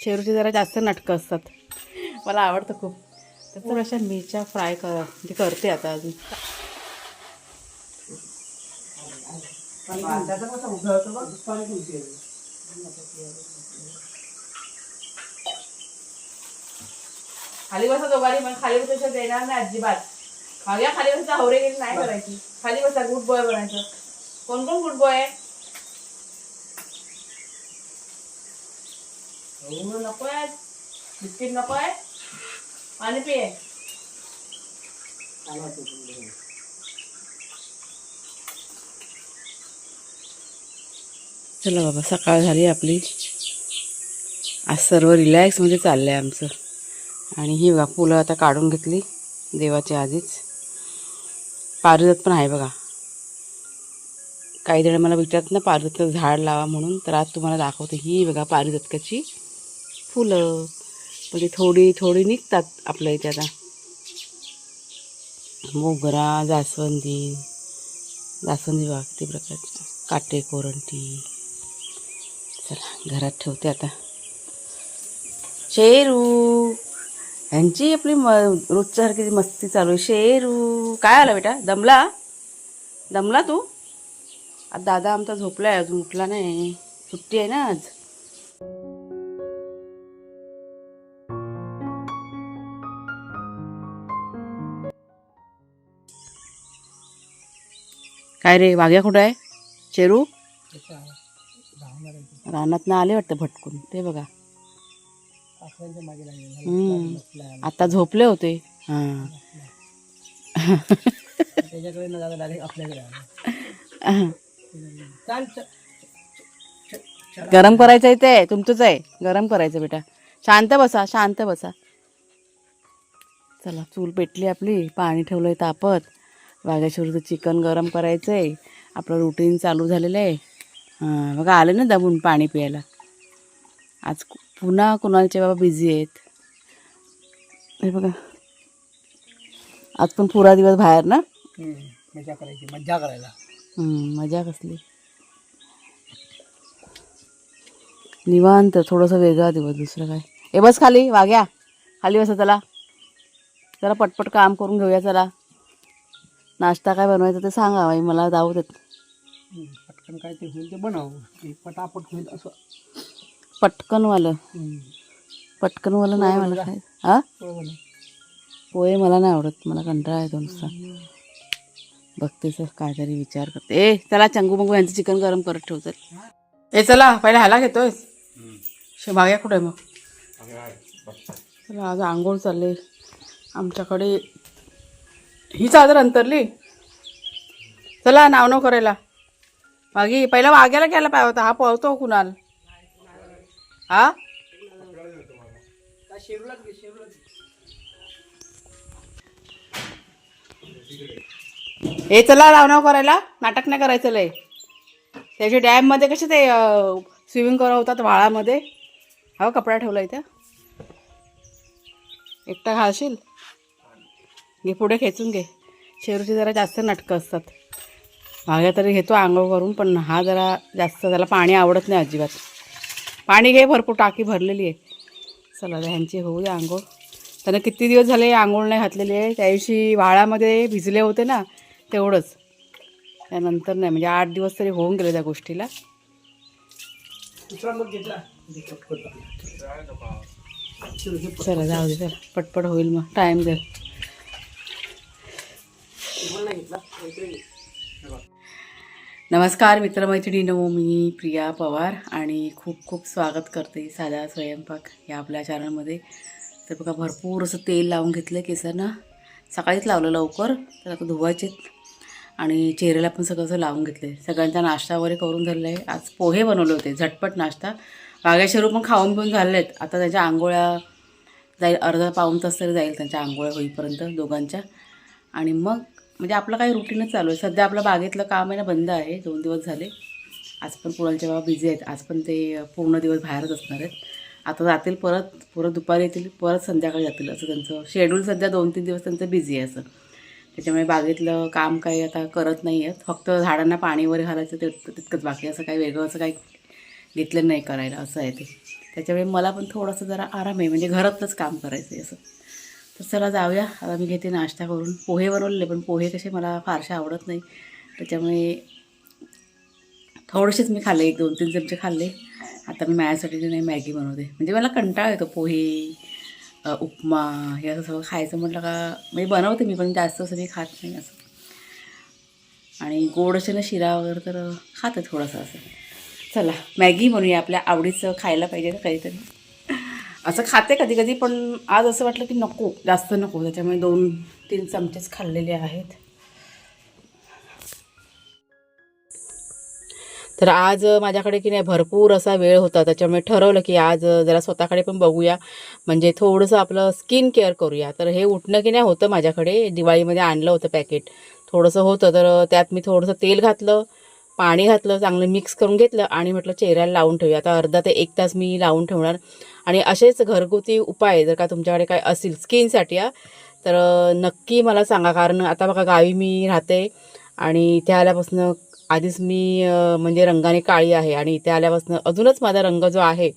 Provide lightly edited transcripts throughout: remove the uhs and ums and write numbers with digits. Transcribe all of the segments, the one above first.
शेरूची जरा जास्त नाटकं असतात, मला आवडतं खूप. तर अशा मिरच्या फ्राय म्हणजे करते आता अजून. खाली बसा दोघांनी, मग खाली बसायचं देणार नाही अजिबात. मागे खाली बसायचं, हवरेगिरी नाही करायची. खाली बसा, गुड बॉय बनायचं. कोण कोण गुड बॉय आहे? नकोय बिस्किट, नकोय पाणी पिये. चला बाबा, सकाळ झाली आपली. आज सर्व रिलॅक्स मध्ये चाललंय आमचं. आणि ही बघा फुलं आता काढून घेतली देवाच्या आधीच. पारिजात पण आहे बघा. काही जण मला विचारतात ना पारिजातचं झाड लावा म्हणून, तर आज तुम्हाला दाखवते. ही बघा पारिजातकाची फुलं, म्हणजे थोडी थोडी निघतात आपल्या इथे आता. मोगरा, जास्वंदी बघा किती प्रकारची, काटे कोरंटी. चला घरात ठेवते आता. शेरू ह्यांची आपली रोजच्यासारखी मस्ती चालू आहे. शेरू काय आला बेटा, दमला तू? आज दादा आमचा झोपलाय, अजून उठला नाही. सुट्टी आहे ना आज. काय रे वाघ्या कुठं आहे? शेरू रानात ना आले वाटतं भटकून, ते बघा. आता झोपले होते. हां गरम करायचं आहे, ते तुमचंच आहे, गरम करायचं बेटा. शांत बसा. चला चूल पेटली आपली, पाणी ठेवलंय तापत. वाघ्याशिवरचं चिकन गरम करायचंय. आपलं रुटीन चालू झालेलं आहे. हां बघा, आले ना दमून पाणी प्यायला. आज पुन्हा कुणालचे बाबा बिझी आहेत. हे बघा, आज पण पुरा दिवस बाहेर ना. मजा करायला. मजा कसली, निवांत, थोडंसं वेगळा दिवस, दुसरं काय. ए बस खाली वाघ्या, खाली बसा. चला जरा पटपट काम करून घेऊया. चला नाश्ता काय बनवायचं ते सांगा बाई, मला जाऊ देत. पटकन काय ते होईल ते बनव, ते पटापट होईल असं. पटकनवालं नाही मला काय. हां पोहे मला नाही आवडत, मला कंटाळा येतो नुसता. बघते सर काहीतरी विचार करते. ए चला चंगू मंगू यांचं चिकन गरम करत ठेवतं. ए चला पहिला ह्याला घेतोय. भाग्या कुठे आहे मग? चला आज आंघोळ चालले आमच्याकडे. ही चादर अंतरली. चला नाव करायला. मागी पहिला वाघ्याला घ्यायला पाहिजे होता, हा पळतो कुणाल. हा हे चला नाव करायला. नाटक नाही करायचं लय. त्याच्या डॅममध्ये कसे ते स्विमिंग करत होतात व्हाळामध्ये. हा कपडा ठेवला इथं, एकटा घालशील घे, पुढे खेचून घे. शेरूची जरा जास्त नाटकं असतात. भाग्या तरी घेतो आंघोळ करून, पण हा जरा जास्त, त्याला पाणी आवडत नाही अजिबात. पाणी घे भरपूर, टाकी भरलेली आहे. चला ह्यांची होऊ दे आंघोळ. त्यानं किती दिवस झाले आंघोळ नाही घातलेली आहे. त्या दिवशी व्हाळामध्ये भिजले होते ना, तेवढंच. त्यानंतर नाही, म्हणजे 8 दिवस तरी होऊन गेले त्या गोष्टीला. चला जाऊ दे, चला पटपट होईल, मग टाईम द्या. नमस्कार मित्रमैत्रिणींनो, मी प्रिया पवार आणि खूप खूप स्वागत करते साधा स्वयंपाक या आपल्या चॅनलमध्ये. तर बघा भरपूर असं तेल लावून घेतलं केसांना. सकाळीच लावलं लवकर, तर आता धुवायचेत. आणि चेहऱ्याला पण सगळं असं लावून घेतलं. सगळ्यांचा नाश्ता वगैरे करून झालेला आहे. आज पोहे बनवले होते, झटपट नाश्ता. वाघ्या शेरू पण खाऊन पिऊन झालेले आहेत. आता त्यांच्या आंघोळ्या जाईल, अर्धा पाऊण तास तरी जाईल त्यांच्या आंघोळ्या होईपर्यंत दोघांच्या. आणि मग म्हणजे आपलं काही रुटीनच चालू आहे. सध्या आपलं बागेतलं काम आहे ना, बंद आहे 2 दिवस झाले. आज पण कुणालचे बाबा बिझी आहेत. आज पण ते पूर्ण दिवस बाहेरच असणार आहेत. आता जातील परत दुपारी येतील, परत संध्याकाळी जातील, असं त्यांचं शेड्यूल. सध्या 2-3 दिवस त्यांचं बिझी आहे असं. त्याच्यामुळे बागेतलं काम काही आता करत नाही आहेत. फक्त झाडांना पाणी वगैरे घालायचं तितकंच बाकी, असं काही वेगळं असं काही घेतलं नाही करायला, असं आहे ते. त्याच्यामुळे मला पण थोडंसं जरा आराम आहे, म्हणजे घरातलंच काम करायचं आहे असं. तर चला जाऊया. आता मी घेते नाश्ता करून. पोहे बनवलेले, पण पोहे कसे मला फारसे आवडत नाही, त्याच्यामुळे थोडेसेच मी खाल्ले, 1-2-3 चमचे खाल्ले. आता मी माझ्यासाठी नाही मॅगी बनवते, म्हणजे मला कंटाळा येतो पोहे, उपमा हे असं सगळं खायचं म्हटलं का. म्हणजे बनवते मी, पण जास्त असं मी खात नाही असं. आणि गोड असे ना शिरा वगैरे तर खाते थोडंसं असं. चला मॅगी बनवूया, आपल्या आवडीचं खायला पाहिजे ना काहीतरी. असं खाते कधी कधी, पण आज असं वाटलं की नको, जास्त नको, त्याच्यामुळे 2-3 चमचेच खाल्लेले आहेत. तर आज माझ्याकडे की नाही भरपूर असा वेळ होता, त्याच्यामुळे ठरवलं की आज जरा स्वतःकडे पण बघूया, म्हणजे थोडंसं आपलं स्किन केअर करूया. तर हे उठणं की नाही होतं माझ्याकडे, दिवाळीमध्ये आणलं होतं पॅकेट, थोडंसं होतं. तर त्यात मी थोडंसं तेल घातलं, पाणी घातलं, चांगलं मिक्स करून घेतलं आणि म्हटलं चेहऱ्याला लावून ठेवूया. आता अर्धा ते 1 तास मी लावून ठेवणार. आणि असेच घरगुती उपाय जर का तुमच्याकडे काय असतील स्किनसाठी तर नक्की मला सांगा. कारण आता बघा गावी मी राहते आणि इथे आल्यापासून आधीच मी म्हणजे रंगाने काळी आहे, आणि इथे आल्यापासून अजूनच माझा रंग जो आहे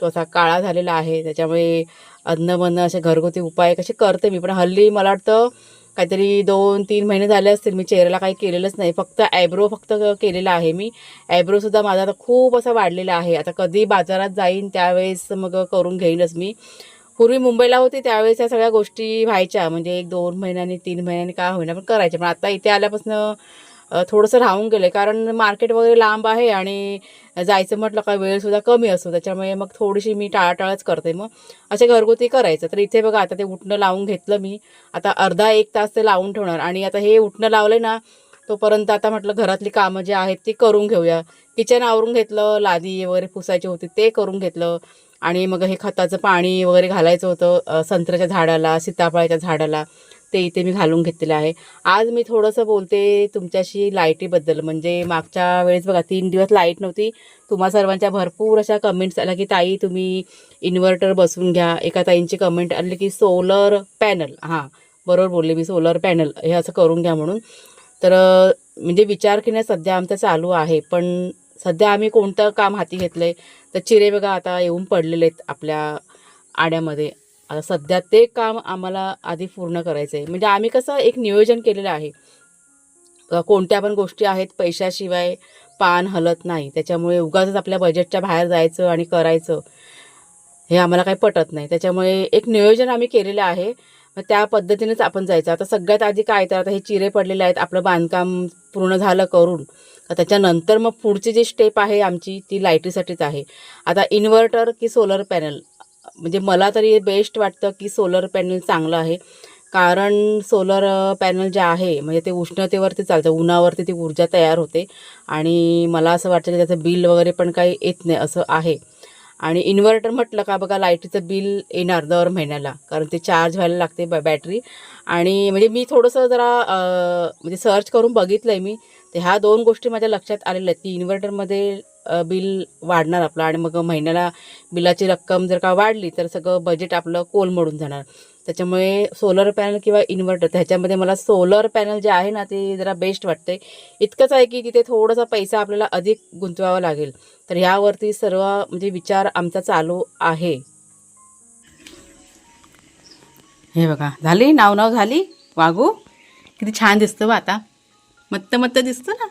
तो असा काळा झालेला आहे. त्याच्यामुळे अधनं असे घरगुती उपाय कसे करते मी, पण हल्ली मला वाटतं काहीतरी 2-3 महिने झाले असतील मी चेहऱ्याला काही केलेलंच नाही. फक्त ॲयब्रो फक्त केलेला आहे मी. ॲयब्रोसुद्धा माझा आता खूप असा वाढलेला आहे. आता कधी बाजारात जाईन त्यावेळेस मग करून घेईनच मी. पूर्वी मुंबईला होती त्यावेळेस त्या सगळ्या गोष्टी व्हायच्या, म्हणजे 1-2 महिन्यांनी 3 महिन्यांनी का होईना पण करायच्या. पण आता इथे आल्यापासून थोडंसं राहून गेलं, कारण मार्केट वगैरे लांब आहे आणि जायचं म्हटलं का वेळसुद्धा कमी असतो, त्याच्यामुळे मग थोडीशी मी टाळाटाळच करते. मग असे घरगुती करायचं. तर इथे बघा आता ते उठणं लावून घेतलं मी, आता अर्धा 1 तास ते लावून ठेवणार. आणि आता हे उठणं लावलं ना तोपर्यंत आता म्हटलं घरातली कामं जी आहेत ती करून घेऊया. किचन आवरून घेतलं, लादी वगैरे पुसायची होती ते करून घेतलं, आणि मग हे खताचं पाणी वगैरे घालायचं होतं संत्र्याच्या झाडाला, सीताफळाच्या झाडाला, ते इथे मी घालून घेतलेलं आहे. आज मी थोडंसं बोलते तुमच्याशी लाईटीबद्दल. म्हणजे मागच्या वेळेस बघा 3 दिवस लाईट नव्हती, तुम्हा सर्वांच्या भरपूर अशा कमेंट्स आल्या की ताई तुम्ही इन्व्हर्टर बसवून घ्या. एका ताईंची कमेंट आली की सोलर पॅनल, हां बरोबर बोलले मी, सोलर पॅनल हे असं करून घ्या म्हणून. तर म्हणजे विचार की नाही सध्या आमचा चालू आहे, पण सध्या आम्ही कोणतं काम हाती घेतलं आहे तर चिरे बघा आता येऊन पडलेले आहेत आपल्या आड्यामध्ये. आता सध्या ते काम आम्हाला आधी पूर्ण करायचं आहे. म्हणजे आम्ही कसं एक नियोजन केलेलं आहे, कोणत्या पण गोष्टी आहेत पैशाशिवाय पान हलत नाही. त्याच्यामुळे उगाचच आपल्या बजेटच्या बाहेर जायचं आणि करायचं हे आम्हाला काही पटत नाही. त्याच्यामुळे एक नियोजन आम्ही केलेलं आहे, मग त्या पद्धतीनेच आपण जायचं. आता सगळ्यात आधी काय, तर आता हे चिरे पडलेले आहेत, आपलं बांधकाम पूर्ण झालं करून तर त्याच्यानंतर मग पुढची जी स्टेप आहे आमची ती लाईटीसाठीच आहे. आता इन्व्हर्टर की सोलर पॅनल, म्हणजे मला तरी बेस्ट वाटतं की सोलर पॅनल चांगलं आहे. कारण सोलर पॅनल जे आहे म्हणजे ते उष्णतेवरती चालतं, उन्हावरती ती ऊर्जा तयार होते, आणि मला असं वाटतं की त्याचं बिल वगैरे पण काही येत नाही असं आहे. आणि इन्व्हर्टर म्हटलं का बघा लाईटीचं बिल येणार दर महिन्याला, कारण ते चार्ज व्हायला लागते बॅटरी. आणि म्हणजे मी थोडंसं जरा म्हणजे सर्च करून बघितलं आहे मी, तर ह्या 2 गोष्टी माझ्या लक्षात आलेल्या आहेत की इन्व्हर्टरमध्ये बिल वाढणार आपलं, आणि मग महिन्याला बिलाची रक्कम जर का वाढली तर सगळं बजेट आपलं कोलमडून जाणार. त्याच्यामुळे सोलर पॅनल किंवा इन्व्हर्टर, त्याच्यामध्ये मला सोलर पॅनल जे आहे ना ते जरा बेस्ट वाटते. इतकंच आहे की तिथे थोडासा पैसा आपल्याला अधिक गुंतवावा लागेल. तर ह्यावरती सर्व म्हणजे विचार आमचा चालू आहे. हे बघा झाली नाव झाली वागू, किती छान दिसतं बा आता, मत्त मत्त दिसतं ना,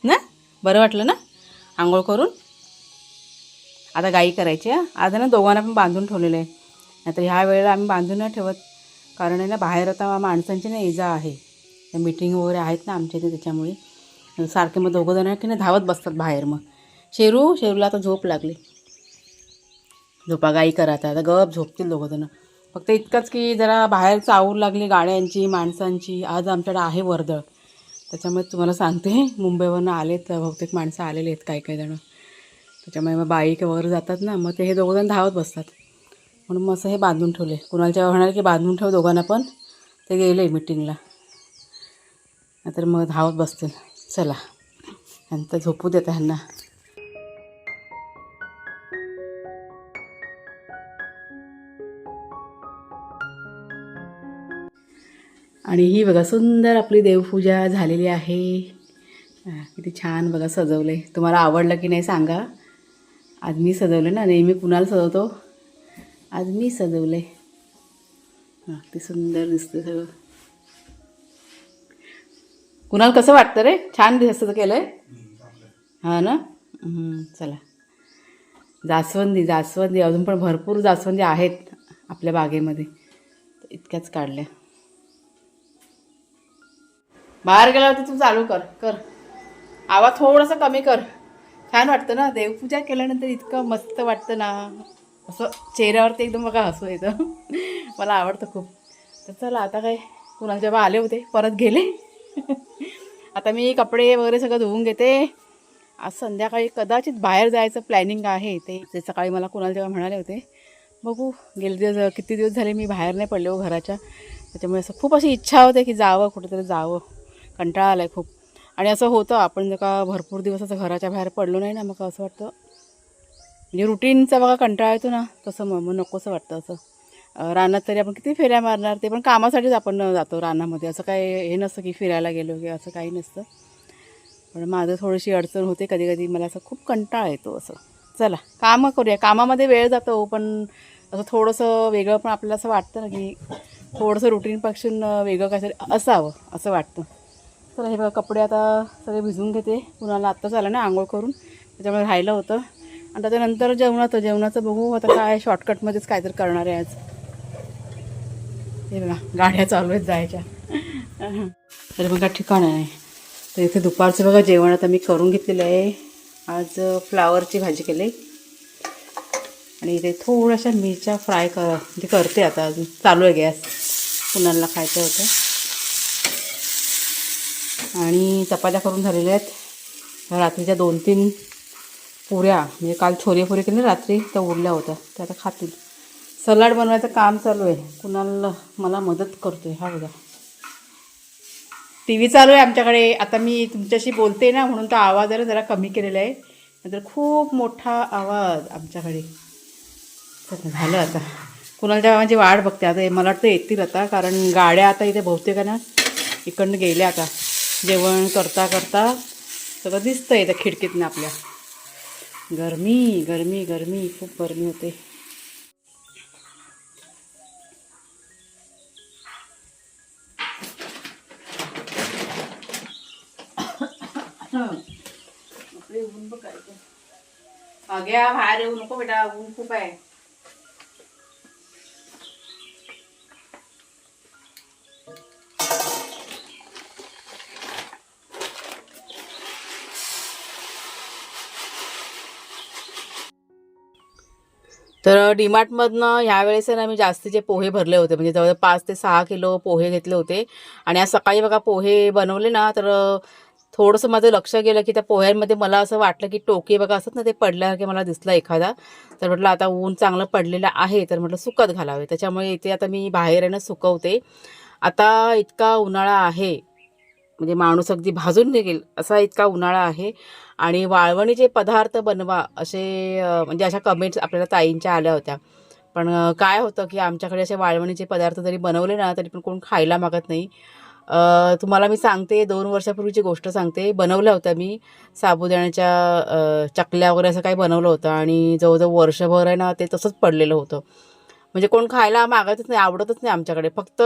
ना बरं वाटलं ना आंघोळ करून. आता गाई करायची आज ना दोघांना पण बांधून ठेवलेलं आहे, नाहीतर ह्या वेळेला आम्ही बांधून नाही ठेवत, कारण आहे ना बाहेर आता माणसांची ना इजा आहे, मीटिंग वगैरे आहेत ना आमच्या इथे, त्याच्यामुळे सारखे मग दोघं जण की नाही धावत बसतात बाहेर. मग शेरूला आता झोप लागली, झोपा गाई करा आता गप झोपतील दोघं जण. फक्त इतकंच की जरा बाहेर चावू लागली गाड्यांची माणसांची. आज आमच्याकडे आहे वर्दळ, त्याच्यामुळे तुम्हाला सांगते मुंबईवरनं आलेत बहुतेक माणसं आलेले आहेत काही जणं, त्याच्यामुळे मग बाईक वगैरे जातात ना, मग ते हे दोघंजण धावत बसतात, म्हणून मग असं हे बांधून ठेवले. कुणाच्या होणार की बांधून ठेव दोघांना, पण ते गेले मीटिंगला, नाहीतर मग धावत बसतील. चला ह्यांचं झोपू देता ह्यांना. आणि ही बघा सुंदर आपली देवपूजा झालेली आहे. किती छान बघा सजवले. तुम्हाला आवडलं की नाही सांगा. आज मी सजवलं ना, नेहमी कुणाला सजवतो, आज मी सजवलंय. हां ते सुंदर दिसतं सगळं. कुणाल कसं वाटतं रे? छान दिसतं केलंय. हां ना. चला. जास्वंदी जास्वंदी अजून पण भरपूर जास्वंदी आहेत आपल्या बागेमध्ये, इतक्याच काढल्या. बाहेर गेल्यावरती तू चालू कर कर आवाज थोडासा कमी कर. छान वाटतं ना देवपूजा केल्यानंतर, इतकं मस्त वाटतं ना, असं चेहऱ्यावरती एकदम बघा हसू येतं. मला आवडतं खूप. तर चला आता काय, कुणाला जेव्हा आले होते परत गेले. आता मी कपडे वगैरे सगळं धुवून घेते. आज संध्याकाळी कदाचित बाहेर जायचं प्लॅनिंग आहे. ते सकाळी मला कुणाला जेव्हा म्हणाले होते, बघू गेले दिवस किती दिवस झाले मी बाहेर नाही पडले हो घराच्या. त्याच्यामुळे असं खूप अशी इच्छा होते की जावं कुठेतरी जावं. कंटाळा आला आहे खूप. आणि असं होतं आपण जर का भरपूर दिवस असं घराच्या बाहेर पडलो नाही ना, मग असं वाटतं म्हणजे रुटीनचा बघा कंटाळा येतो ना, तसं मग नकोसं वाटतं असं. रानात तरी आपण किती फेऱ्या मारणार, ते पण कामासाठीच आपण जातो रानामध्ये. असं काय हे नसतं की फिरायला गेलो की असं काही नसतं. पण माझं थोडीशी अडचण होते कधी कधी, मला असं खूप कंटाळा येतो असं. चला कामं करूया, कामामध्ये वेळ जातो पण असं थोडंसं वेगळं पण आपल्याला असं वाटतं ना की थोडंसं रुटीनपासून वेगळं काहीतरी असावं असं वाटतं. तर हे बघा कपडे आता सगळे भिजवून घेते. कुणाला आत्ताच आलं ना आंघोळ करून, त्याच्यामुळे राहिलं होतं. आणि त्याच्यानंतर जेवणाचं बघू आता, काय शॉर्टकटमध्येच काहीतरी करणार आहे आज. हे बघा गाड्या चालू आहेत जायच्या. तर बघा ठिकाण आहे. तर इथे दुपारचं बघा जेवण आता मी करून घेतलेलं आहे. आज फ्लावरची भाजी केली आणि इथे थोड्याशा मिरच्या फ्राय म्हणजे करते आता. अजून चालू आहे गॅस, कुणाला खायचं होतं. आणि चपात्या करून झालेल्या आहेत. रात्रीच्या 2-3 पुऱ्या, म्हणजे काल छोले पुरे केले रात्री, त्या उरल्या होत्या, त्या आता खातील. सलाड बनवायचं काम चालू आहे. कुणाला मला मदत करतोय. हा बघा टी व्ही चालू आहे आमच्याकडे. आता मी तुमच्याशी बोलते ना, म्हणून तो आवाज जरा कमी केलेला आहे, नंतर खूप मोठा आवाज आमच्याकडे. चला झालं आता. कुणालच्या माझी वाट बघते आता. मला वाटतं येतील आता, कारण गाड्या आता इथे बहुतेक ना इकडनं गेल्या आता. जेवण करता करता सगळं दिसतं आहे त्या खिडकीतनं आपल्या. गरमी गरमी गरमी, खूप गरमी होते. ऊन बघायचं. अग्या बाहेर येऊ नको बेटा, ऊन खूप आहे. तर डीमार्टमधनं ह्यावेळेस ना मी जास्तीचे पोहे भरले होते, म्हणजे जवळ 5 ते 6 किलो पोहे घेतले होते. आणि आज सकाळी बघा पोहे बनवले ना, तर थोडंसं माझं लक्ष गेलं की त्या पोह्यांमध्ये मला असं वाटलं की टोके बघा असतात ना, ते पडल्यासारखे मला दिसला एखादा. तर म्हटलं आता ऊन चांगलं पडलेलं आहे, तर म्हटलं सुकत घालावे. त्याच्यामुळे इथे आता मी बाहेर आहे ना सुकवते. आता इतका उन्हाळा आहे, म्हणजे माणूस अगदी भाजून निघेल असा इतका उन्हाळा आहे. आणि वाळवणीचे पदार्थ बनवा असे म्हणजे अशा कमेंट्स आपल्याला ताईंच्या आल्या होत्या. पण काय होतं की आमच्याकडे असे वाळवणीचे पदार्थ जरी बनवले ना, तरी पण कोण खायला मागत नाही. तुम्हाला मी सांगते, 2 वर्षापूर्वीची गोष्ट सांगते. बनवल्या होत्या मी साबुदाण्याच्या चकल्या वगैरे असं काही बनवलं होतं, आणि जवळजवळ वर्षभर आहे ना ते तसंच पडलेलं होतं. म्हणजे कोण खायला मागतच नाही, आवडतच नाही आमच्याकडे. फक्त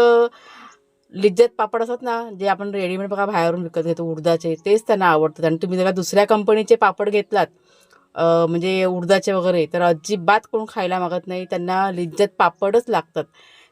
लिज्जत पापड असतात ना, जे आपण रेडीमेड बघा बाहेरून विकत घेतो उडदाचे, तेच त्यांना आवडतात. आणि तुम्ही जर का दुसऱ्या कंपनीचे पापड घेतलात म्हणजे उडदाचे वगैरे, तर अजिबात कोण खायला मागत नाही. त्यांना लिज्जत पापडच लागतात.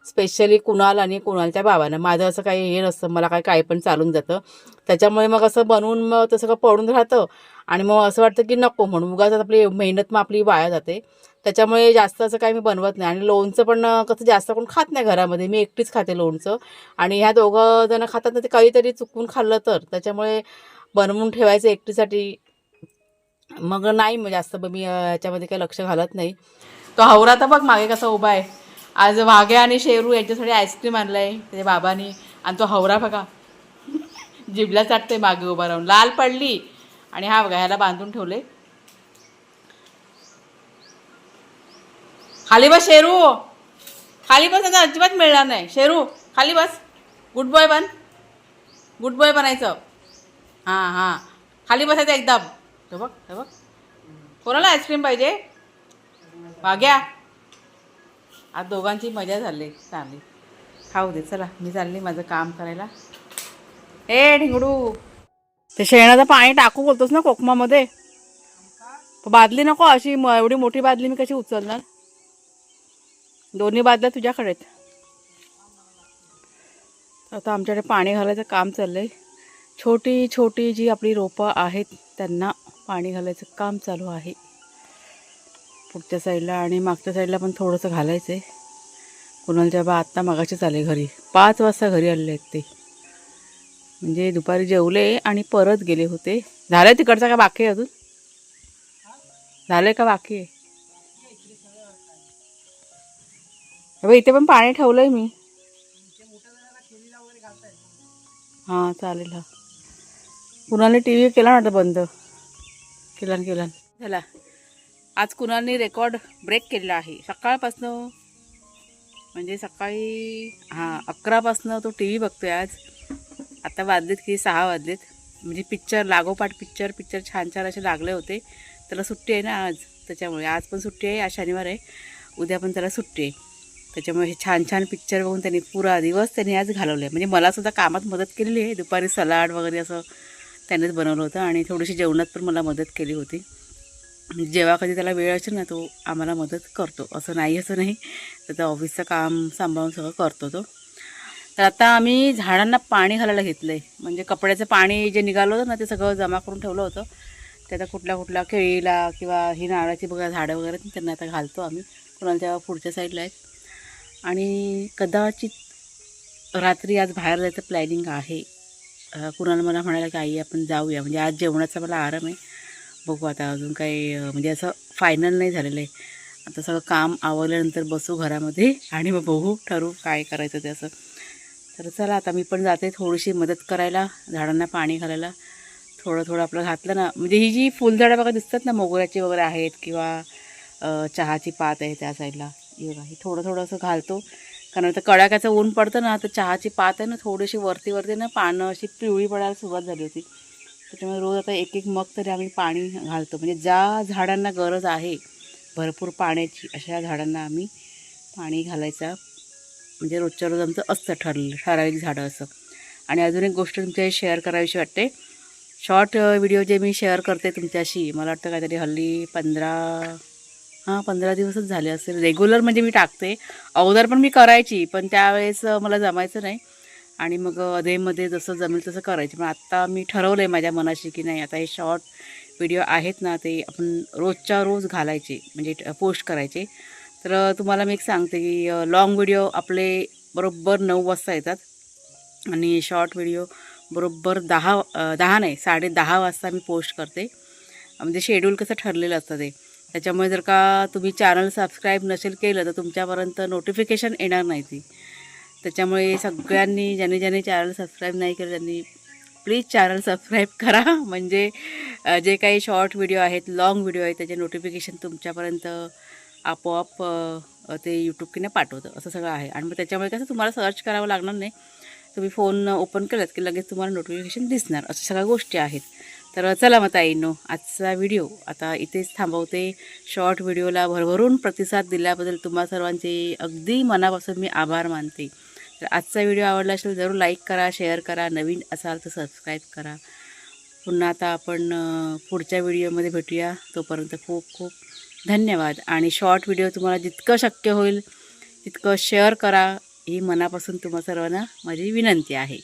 स्पेशली कुणाल आणि कुणालच्या बाबांना. माझं असं काही हे नसतं, मला काही पण चालून जातं. त्याच्यामुळे मग असं बनवून मग तसं का पडून राहतं. आणि मग असं वाटतं की नको म्हणून, उगाच आपली मेहनत मग आपली वाया जाते. त्याच्यामुळे जास्त असं काही मी बनवत नाही. आणि लोणचं पण कसं जास्त कोण खात नाही घरामध्ये, मी एकटीच खाते लोणचं. आणि ह्या दोघं जण खातात ना, ते कधीतरी चुकून खाल्लं तर, त्याच्यामुळे बनवून ठेवायचं एकटीसाठी मग नाही, मग जास्त मी याच्यामध्ये काही लक्ष घालत नाही. तो हवरा तर बघ मागे कसा उभा आहे. आज वाघे आणि शेरू यांच्यासाठी आईस्क्रीम आणलं आहे त्याच्या बाबांनी. आणि तो हवरा बघा जिबला चाटतोय मागे उभा राहून, लाल पडली. आणि हा बघा ह्याला बांधून ठेवले. खाली बस शेरू, खाली बस, आता अजिबात मिळणार नाही. शेरू खाली बस, गुड बॉय बन, गुड बॉय बनायचं. हां हां खाली बसायचं एकदम. हे बघ हे बघ, कोणाला आईस्क्रीम पाहिजे? वाग्या आज दोघांची मजा झाली चांगली. खाऊ दे चला, मी चालली माझं काम करायला. ए ढिंगडू, ते शेणाचं पाणी टाकू बोलतोस ना कोकमामध्ये, बादली नको अशी एवढी मोठी बादली मी कशी उचलणार. दोन्ही बादल्या तुझ्याकडे आहेत. आता आमच्याकडे पाणी घालायचं काम चाललंय. छोटी छोटी जी आपली रोपं आहेत त्यांना पाणी घालायचं काम चालू आहे पुढच्या साईडला, आणि मागच्या साईडला पण थोडंसं घालायचं आहे. कुणालच्या बा आत्ता मगाशीच आले घरी, 5 वाजता घरी आले आहेत ते. म्हणजे दुपारी जेवले आणि परत गेले होते. झालं तिकडचा का बाकी आहे अजून? झालंय का बाकी आहे? बाई इथे पण पाणी ठेवलंय मी. हां चालेल. हा कुणालने टी व्ही केला ना आता बंद केला झाला. आज कुणालने रेकॉर्ड ब्रेक केलेला आहे. सकाळपासनं म्हणजे सकाळी 11पासनं तो टी व्ही बघतोय. आज आता वाजलेत की 6 वाजलेत. म्हणजे पिक्चर लागोपाठ पिक्चर छान छान असे लागले होते. त्याला सुट्टी आहे ना आज, त्याच्यामुळे आज पण सुट्टी आहे. आज शनिवार आहे, उद्या पण त्याला सुट्टी आहे. त्याच्यामुळे हे छान छान पिक्चर बघून त्यांनी पुरा दिवस त्यांनी आज घालवले. म्हणजे मलासुद्धा कामात मदत केलेली आहे. दुपारी सलाड वगैरे असं त्यानेच बनवलं होतं आणि थोडीशी जेवणात पण मला मदत केली होती. जेव्हा कधी त्याला वेळ असेल ना तो आम्हाला मदत करतो, असं नाही. त्याचं ऑफिसचं काम सांभाळून सगळं करतो तो. तर आता आम्ही झाडांना पाणी घालायला घेतलं आहे. म्हणजे कपड्याचं पाणी जे निघालं होतं ना ते सगळं जमा करून ठेवलं होतं. ते आता कुठल्या केळीला किंवा ही नारळाची बघा झाडं वगैरे त्यांना आता घालतो आम्ही. कुणालच्या पुढच्या साईडला आहेत. आणि कदाचित रात्री आज बाहेर जायचं प्लॅनिंग आहे. कुणाला मला म्हणाला की आई आपण जाऊया, म्हणजे आज जेवणाचा मला आराम आहे. बघू आता अजून काही म्हणजे असं फायनल नाही झालेलं आहे. आता सगळं काम आवरल्यानंतर बसू घरामध्ये आणि मग बघू ठरवू काय करायचं ते असं. तर चला आता मी पण जाते थोडीशी मदत करायला, झाडांना पाणी घालायला. थोडं आपलं घातलं ना, म्हणजे ही जी फुलझाडं बघा दिसतात ना मोगऱ्याची वगैरे आहेत किंवा चहाची पात आहे त्या साईडला, ही बघा ही थोडं असं घालतो. कारण आता कडाक्याचं ऊन पडतं ना, तर चहाची पात आहे ना थोडीशी वरती ना पानं अशी पिवळी पडायला सुरुवात झाली होती. त्याच्यामुळे रोज आता एक मग तरी आम्ही पाणी घालतो. म्हणजे ज्या झाडांना गरज आहे भरपूर पाण्याची अशा झाडांना आम्ही पाणी घालायचा. म्हणजे रोजच्या रोज आमचं असतं ठराविक झाडं असं. आणि अजून एक गोष्ट तुमच्याशी शेअर करावीशी वाटते. शॉर्ट व्हिडिओ जे मी शेअर करते तुमच्याशी, मला वाटतं काहीतरी हल्ली 15 दिवसच झाले असेल. रेग्युलर म्हणजे मी टाकते. अगोदर पण मी करायची, पण त्यावेळेस मला जमायचं नाही आणि मग अधेमध्ये जसं जमेल तसं करायचं. पण आत्ता मी ठरवलं आहे माझ्या मनाशी की नाही, आता हे शॉर्ट व्हिडिओ आहेत ना ते आपण रोजच्या रोज घालायचे, म्हणजे पोस्ट करायचे. तर तुम्हाला मी एक सांगते की लाँग व्हिडिओ आपले बरोबर 9 वाजता येतात आणि शॉर्ट व्हिडिओ बरोबर 10 नाही 10:30 वाजता मी पोस्ट करते. म्हणजे शेड्यूल कसं ठरलेलं असतं ते. त्याच्यामुळे जर का तुम्ही चॅनल सबस्क्राईब नसेल केलं तर तुमच्यापर्यंत नोटिफिकेशन येणार नाही ती. त्याच्यामुळे सगळ्यांनी ज्याने चॅनल सबस्क्राईब नाही केलं त्यांनी प्लीज चॅनल सबस्क्राईब करा. म्हणजे जे काही शॉर्ट व्हिडिओ आहेत, लाँग व्हिडिओ आहेत, त्याचे नोटिफिकेशन तुमच्यापर्यंत आपोआप ते यूट्यूब किंवा पाठवतं असं सगळं आहे. आणि मग त्याच्यामुळे कसं तुम्हाला सर्च करावं लागणार नाही. तुम्ही फोन ओपन केलात की लगेच तुम्हाला नोटिफिकेशन दिसणार, अशा सगळ्या गोष्टी आहेत. तर चला मग ताईंनो, आजचा व्हिडिओ आता इथेच थांबवते. शॉर्ट व्हिडिओला भरभरून प्रतिसाद दिल्याबद्दल तुम्हा सर्वांचे अगदी मनापासून मी आभार मानते. तर आजचा व्हिडिओ आवडला असेल जरूर लाईक करा, शेअर करा, नवीन असाल तर सबस्क्राईब करा. पुन्हा आता आपण पुढच्या व्हिडिओमध्ये भेटूया. तोपर्यंत खूप खूप धन्यवाद. आणि शॉर्ट व्हिडिओ तुम्हाला जितकं शक्य होईल तितकं शेअर करा, ही मनापासून तुम्हा सर्वांना माझी विनंती आहे.